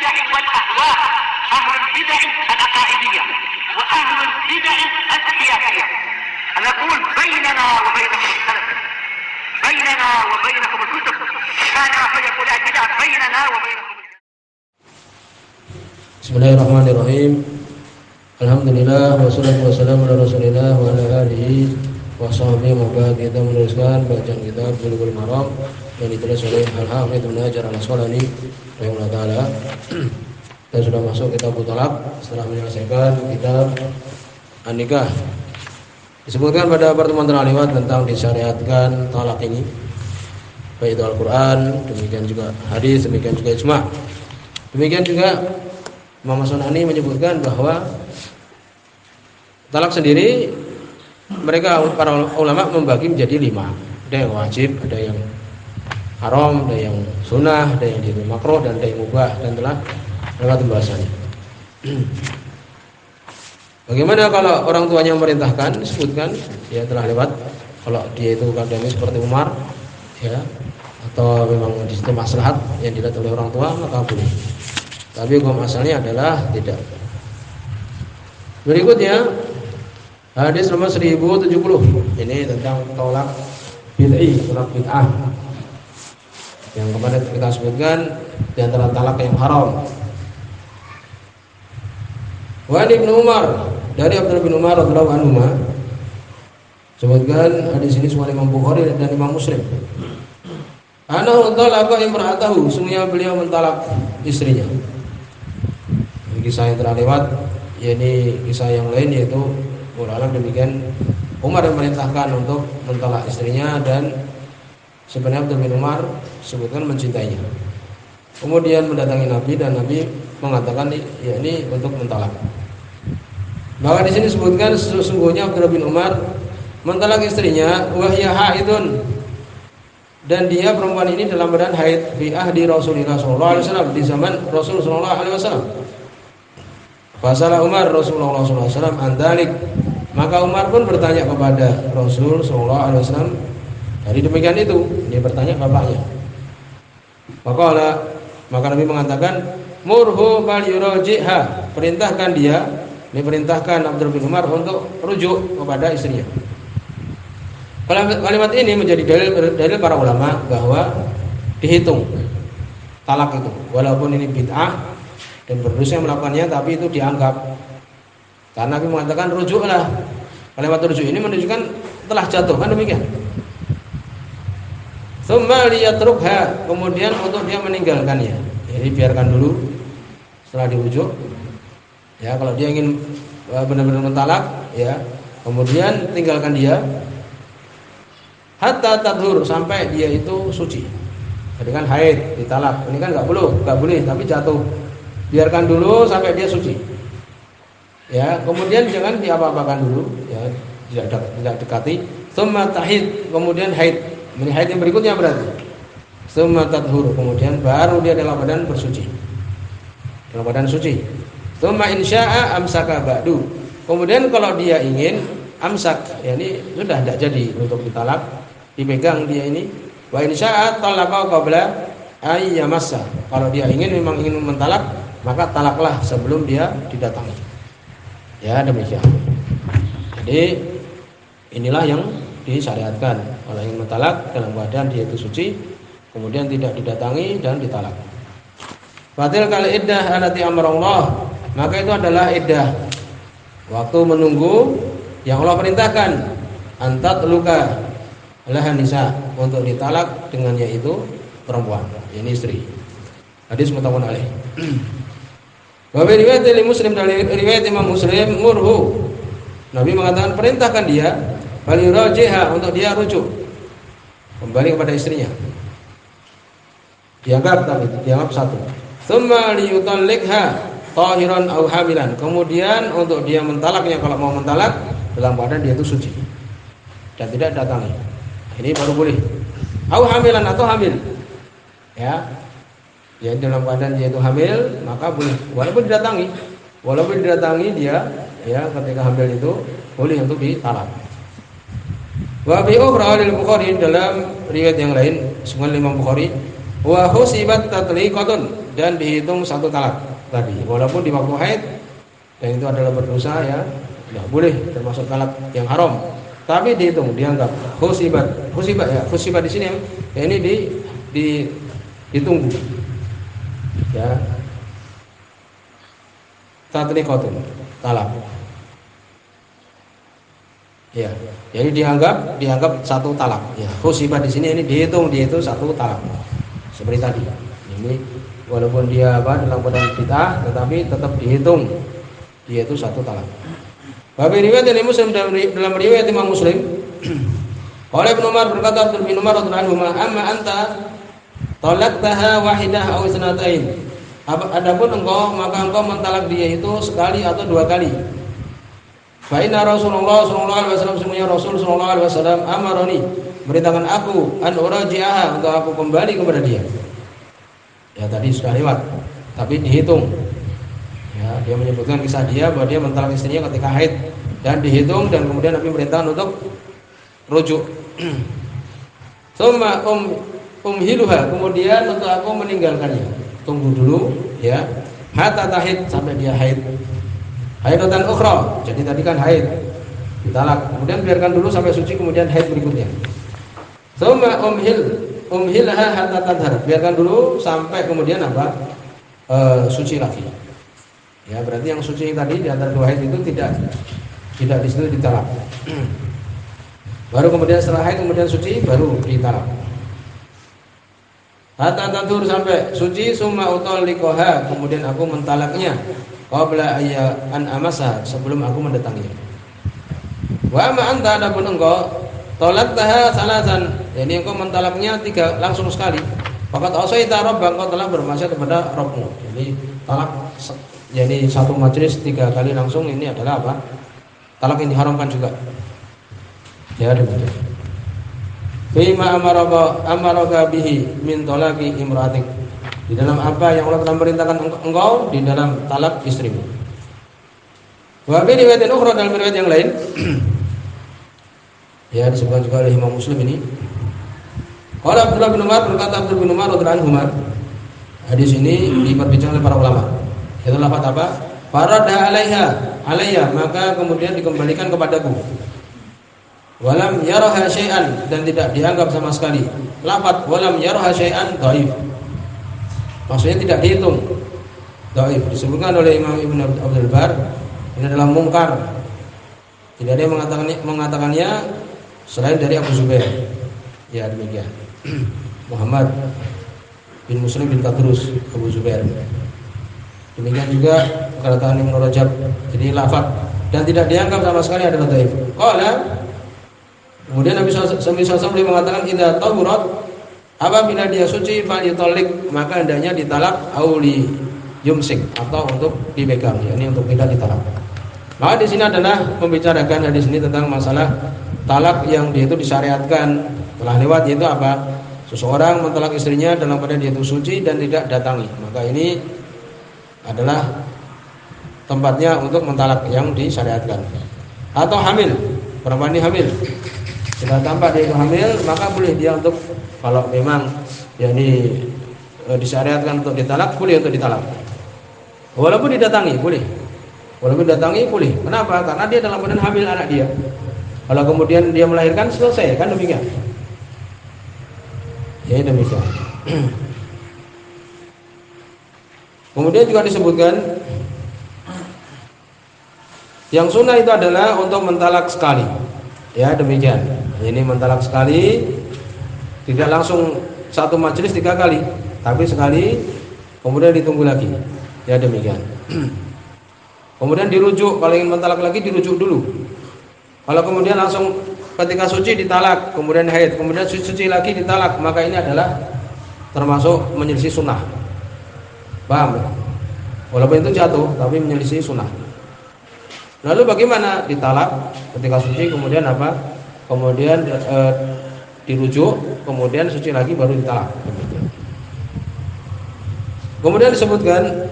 البدع والأهواء، أهل البدع العقائدية وأهل البدع السياسية. نقول بيننا وبينكم السلف، بيننا وبينكم الكتب، كان فيقول البدع بيننا وبينكم. Bismillahirrahmanirrahim. Alhamdulillah wassalatu wassalamu ala Rasulillah wa ala alihi wa sahbihi wa ba'd. Kita meneruskan bacaan kitab Bulughul Maram yang ditulis oleh Al-Hafidz Ibnu Hajar Al-Asqalani rahimahullah taala. Kita sudah masuk kitab Thalaq setelah menyelesaikan kitab An-Nikah. Disebutkan pada pertemuan terlewat tentang disyariatkan talak ini, baik itu Al-Quran, demikian juga hadis, demikian juga ijma'. Demikian juga Imam As-Sunani menyebutkan bahwa talak sendiri mereka para ulama membagi menjadi 5. Ada yang wajib, ada yang haram, ada yang sunnah, ada yang makruh, dan ada yang mubah, dan telah lewat pembahasannya. Bagaimana kalau orang tuanya memerintahkan, disebutkan ya telah lewat. Kalau dia itu keadaannya seperti Umar, ya, atau memang di situ maslahat yang dilihat oleh orang tua, maka boleh. Tapi hukum asalnya adalah tidak. Berikutnya hadis nomor 1070. Ini tentang tolak bid'ah, tolak bid'ah. Yang kemarin kita sebutkan di antara talak yang haram. Wa Ibnu Umar, dari Abdullah bin Umar radhiyallahu anhu, sebutkan hadis ini semua Imam Bukhari dan Imam Muslim. Anahu talaqa imra'atahu, sungguhnya beliau mentalak istrinya. Kisah yang telah lewat, yakni kisah yang lain, yaitu ulama demikian Umar yang memerintahkan untuk mentalak istrinya, dan sebenarnya Abdullah bin Umar sebutkan mencintainya. Kemudian mendatangi Nabi dan Nabi mengatakan yakni untuk mentalak. Bahwa di sini disebutkan sesungguhnya Abdullah bin Umar mentalak istrinya wahya haidun, dan dia perempuan ini dalam badan haid fi ahdi Rasulullah sallallahu alaihi wasallam, di zaman Rasul sallallahu alaihi wasallam. Fasalah Umar Rasulullah sallallahu alaihi wasallam andalik, maka Umar pun bertanya kepada Rasul sallallahu alaihi wasallam dari demikian itu. Dia bertanya bapaknya. Maka Nabi mengatakan murhu bal yuraji'ha, perintahkan dia, diperintahkan Abdul bin Umar untuk rujuk kepada istrinya. Kalimat ini menjadi dalil para ulama bahwa dihitung talak itu, walaupun ini bid'ah dan berdosa yang melakukannya, tapi itu dianggap, karena Nabi mengatakan rujuklah. Kalimat rujuk ini menunjukkan telah jatuh, kan demikian. Tsumma liyatrukha, kemudian untuk dia meninggalkannya. Jadi biarkan dulu setelah dirujuk. Ya, kalau dia ingin benar-benar mentalak, ya, kemudian tinggalkan dia hatta tadhur, sampai dia itu suci. Jadi kan haid ditalak, ini kan enggak boleh, tapi jatuh. Biarkan dulu sampai dia suci. Ya, kemudian jangan diapa-apakan dulu, ya, tidak dekati. Tsumma tahid, kemudian haid. Ini haid yang berikutnya berarti. Tsumma tadhur, kemudian baru dia dalam badan bersuci. Dalam badan suci. Tsumma insya'a amsaka ba'du. Kemudian kalau dia ingin amsak, ya ini sudah tidak jadi untuk ditalak, dipegang dia ini. Wa insya'a talaqa qabla ay yamassa. Kalau dia memang ingin mentalak, maka talaklah sebelum dia didatangi. Ya, demikian. Jadi inilah yang disyariatkan. Kalau ingin mentalak dalam keadaan dia itu suci, kemudian tidak didatangi dan ditalak. Fatil kal iddah allati amarallah, maka itu adalah iddah, waktu menunggu yang Allah perintahkan, antat luka lahan nisa, untuk ditalak dengannya itu perempuan, ini istri. Hadis muttafaqun alaih. Wa bi riwayat Muslim, dari riwayat Imam Muslim, murhu, Nabi mengatakan perintahkan dia bal yurajiha, untuk dia rujuk kembali kepada istrinya. Dianggap satu. Tsumma liyutalliqha tahiran aw hamilan, kemudian untuk dia mentalaknya, kalau mau mentalak dalam keadaan dia itu suci dan tidak datangi. Ini baru boleh. Aw hamilan, atau hamil. Ya. Ya, dalam keadaan dia itu hamil, maka boleh walaupun didatangi dia, ya, ketika hamil itu boleh untuk ditalak. Wa bi ukhra lil Bukhari, dalam riwayat yang lain sungan Imam Bukhari, Wa husibat tatliqatun, dan dihitung satu talak tadi. Walaupun di waktu haid, dan itu adalah berdosa ya, tidak boleh termasuk talak yang haram. Tapi dihitung, dianggap husibat ya, husibat di sini ya, ini ditunggu. Ya. Tatliqatun, talak. Ya, jadi dianggap satu talak. Ya, husibat di sini ini dihitung satu talak. Seperti tadi. Ini walaupun dia dalam keadaan bid'ah, tetapi tetap dihitung dia itu satu talak. Babi riwayat dari Muslim, dalam riwayat Imam Muslim, oleh Ibnu Umar berkata, Abdul bin Umar radhiyallahu anhu, "Amma anta talaqtaha wahidah aw sanatain." Adapun engkau, maka engkau mentalak dia itu sekali atau dua kali. Fa inna Rasulullah sallallahu alaihi wasallam, semuanya Rasul sallallahu alaihi wasallam amaroni, beritakan aku an uraji'aha, untuk aku kembali kepada dia. Ya tadi sudah lewat, tapi dihitung. Ya, dia menyebutkan kisah dia bahwa dia mentalak istrinya ketika haid, dan dihitung, dan kemudian Nabi merintahkan untuk rujuk. Summa umhiluha, kemudian untuk aku meninggalkannya. Tunggu dulu ya, hatta tahid, sampai dia haid. Haidatan ukhra, jadi tadi kan haid ditalak, kemudian biarkan dulu sampai suci, kemudian haid berikutnya. Summa umhilha hatta tadhhar, biarkan dulu sampai kemudian suci lagi. Ya, berarti yang suci tadi di antara dua haid itu tidak di situ ditalak. Baru kemudian setelah haid kemudian suci baru ditalak. Hatta tadur, sampai suci. Summa utalliqaha, kemudian aku mentalaknya qabla an amasa, sebelum aku mendatanginya. Wa ma anta, adapun engkau talaqtaha salasan, jadi engkau mentalaknya langsung sekali. Faqad asaita rabbaka, engkau telah bermaksiat kepada Rabbmu. Jadi talak, jadi satu majelis 3 kali langsung, ini adalah apa? Talak yang diharamkan juga. Ya, demikian. Fima amaraka bihi min talaqi imra'atik, di dalam apa yang Allah telah merintahkan engkau di dalam talak istrimu. Wa bi riwayatin ukhra, dalam riwayat yang lain ya disebutkan juga oleh Imam Muslim ini. Qala Abdullah bin Umar, berkata Abdul bin Umar radhiyallahu anhu, hadis ini diperbincangkan oleh para ulama. Itu lafaz apa? Farada alayya, maka kemudian dikembalikan kepadaku. Walam yaraha syai'an, dan tidak dianggap sama sekali. Lafaz walam yaraha syai'an dhaif, maksudnya tidak dihitung. Dhaif disebutkan oleh Imam Ibnu Abdul Bar, ini adalah mungkar. Tidak ada yang mengatakannya selain dari Abu Zubair. Ya, demikian. Muhammad bin Muslim bin Tadrus, Abu Zubair. Demikian juga perkataan Ibnu Rajab. Jadi lafaz dan tidak dianggap sama sekali adalah dhaif. Qala, kemudian Nabi SAW mengatakan, idza tahurat, apabila dia suci falyutalik, maka hendaknya ditalak, auli yumsik, atau untuk dipegang, ya, ini untuk tidak ditalak. Maka di sini adalah membicarakan hadis ini tentang masalah talak yang dia itu disyariatkan telah lewat, yaitu apa? Seseorang mentalak istrinya dalam keadaan dia itu suci dan tidak datangi, maka ini adalah tempatnya untuk mentalak yang disyariatkan. Atau hamil, perempuan ini hamil, sudah tampak dia itu hamil, maka boleh dia untuk, kalau memang ya ini disyariatkan untuk ditalak, boleh untuk ditalak. Walaupun didatangi boleh. Walaupun didatangi boleh. Kenapa? Karena dia dalam keadaan hamil anak dia. Kalau kemudian dia melahirkan, selesai, kan demikian. Ya, demikian. Kemudian juga disebutkan yang sunnah itu adalah untuk mentalak sekali. Ya, demikian. Ini mentalak sekali, tidak langsung satu majelis 3 kali, tapi sekali, kemudian ditunggu lagi. Ya, demikian. Kemudian dirujuk, kalau ingin mentalak lagi dirujuk dulu. Kalau kemudian langsung ketika suci ditalak, kemudian haid, kemudian suci lagi ditalak, maka ini adalah termasuk menyelisih sunnah. Paham? Walaupun itu jatuh, tapi menyelisih sunnah. Lalu bagaimana ditalak ketika suci, kemudian apa? Kemudian dirujuk, kemudian suci lagi baru ditalak. Kemudian disebutkan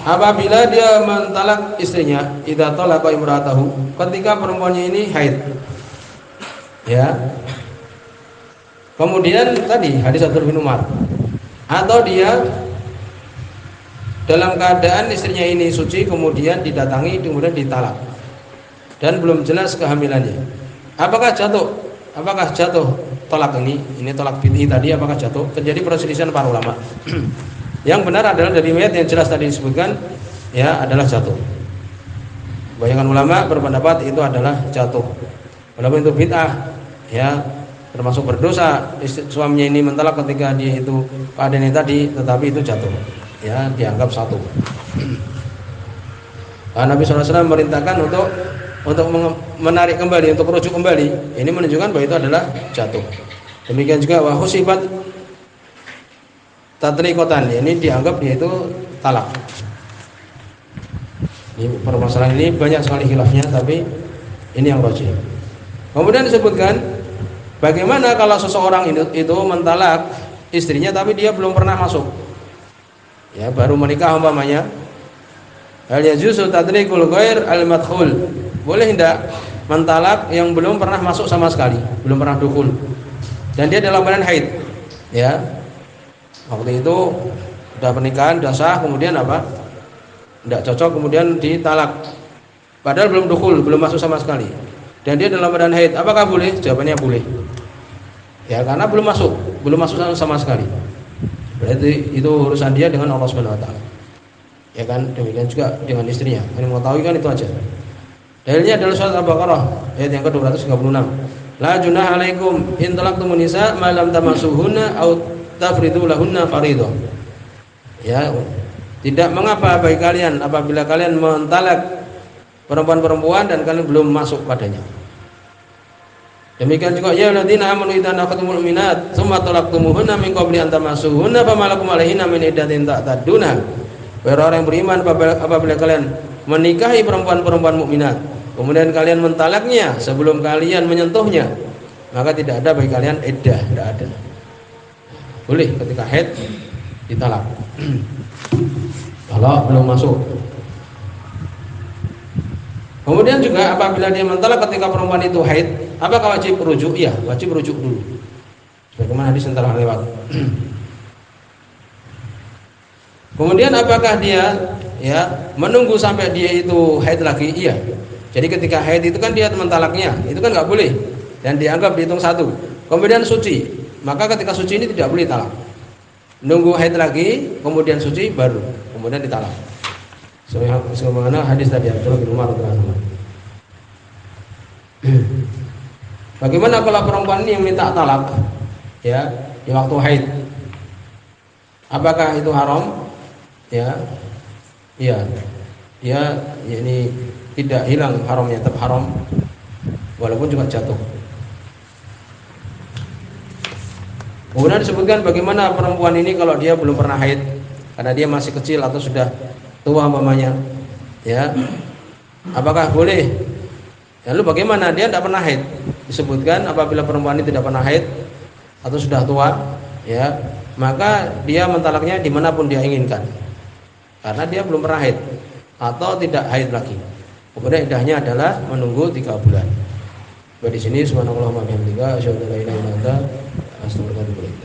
apabila dia mentalak istrinya, idza talaqa imra'atahu, ketika perempuannya ini haid. Ya. Kemudian tadi hadis Abdullah bin Umar, atau dia dalam keadaan istrinya ini suci kemudian didatangi kemudian ditalak dan belum jelas kehamilannya. Apakah jatuh? Apakah jatuh tolak ini? Ini tolak bid'i tadi apakah jatuh? Terjadi perselisihan para ulama. Yang benar adalah dari riwayat yang jelas tadi disebutkan ya adalah jatuh. Kebanyakan ulama berpendapat itu adalah jatuh. Walaupun itu bid'ah ya termasuk berdosa, suaminya ini mentalak ketika dia itu keadaannya tadi, tetapi itu jatuh ya dianggap satu. Nabi SAW merintahkan untuk menarik kembali, untuk merujuk kembali. Ini menunjukkan bahwa itu adalah jatuh. Demikian juga wa husibat tatriqatan, ini dianggap dia itu talak. Ini permasalahan ini banyak sekali khilafnya, tapi ini yang rajih. Kemudian disebutkan bagaimana kalau seseorang itu mentalak istrinya tapi dia belum pernah masuk. Ya, baru menikah umpamanya. Hal yajuzu tadrikul ghair al-madkhul. Boleh tidak mentalak yang belum pernah masuk sama sekali, belum pernah dukhul. Dan dia dalam keadaan haid. Ya. Waktu itu sudah pernikahan, sudah sah, kemudian apa? Tidak cocok, kemudian ditalak. Padahal belum dukhul, belum masuk sama sekali. Dan dia dalam keadaan haid. Apakah boleh? Jawabannya boleh. Ya, karena belum masuk sama sekali. Berarti itu urusan dia dengan Allah Subhanahu wa taala. Ya kan, demikian juga dengan istrinya. Yang mengetahui kan itu aja. Dalilnya adalah surat Al-Baqarah ayat yang ke-236. La junaha alaikum in talaqtumun nisa ma lam tamassuhunna aw tafridu lahunna fariidah. Ya, tidak mengapa bagi kalian apabila kalian mentalak perempuan-perempuan dan kalian belum masuk padanya. Demikian juga ya alladzina amanu idza naqatumul mu'minat tsumma talaqtumuhunna min qabli an tamassuhunna famalakum alaihinna min iddatin ta'tadduna. Orang yang beriman apabila kalian menikahi perempuan-perempuan mukminat kemudian kalian mentalaknya sebelum kalian menyentuhnya, maka tidak ada bagi kalian iddah, tidak ada. Boleh ketika haid ditalak. Kalau belum masuk. Kemudian juga apabila dia mentalak ketika perempuan itu haid, apakah wajib rujuk? Iya, wajib rujuk dulu. Sebagaimana hadis yang telah lewat. Kemudian apakah dia ya menunggu sampai dia itu haid lagi? Iya. Jadi ketika haid itu kan dia mentalaknya, itu kan nggak boleh dan dianggap dihitung satu. Kemudian suci, maka ketika suci ini tidak boleh talak. Nunggu haid lagi, kemudian suci baru, kemudian ditalak. Sebagaimana hadis tadi Abdullah bin Umar radhiyallahu anhu. Bagaimana kalau perempuan ini yang minta talak ya di waktu haid? Apakah itu haram? Ya. Iya. Dia ini tidak hilang haramnya, tetap haram walaupun juga jatuh. Kemudian disebutkan bagaimana perempuan ini kalau dia belum pernah haid karena dia masih kecil atau sudah tua umpamanya, ya. Apakah boleh? Lalu bagaimana dia tidak pernah haid? Disebutkan apabila perempuan ini tidak pernah haid atau sudah tua, ya, maka dia mentalaknya dimanapun dia inginkan, karena dia belum pernah haid atau tidak haid lagi. Kemudian iddahnya adalah menunggu 3 bulan. Di sini subhanallah wa bihamdika asyhadu an la ilaha illa anta astaghfiruka wa atubu ilaik.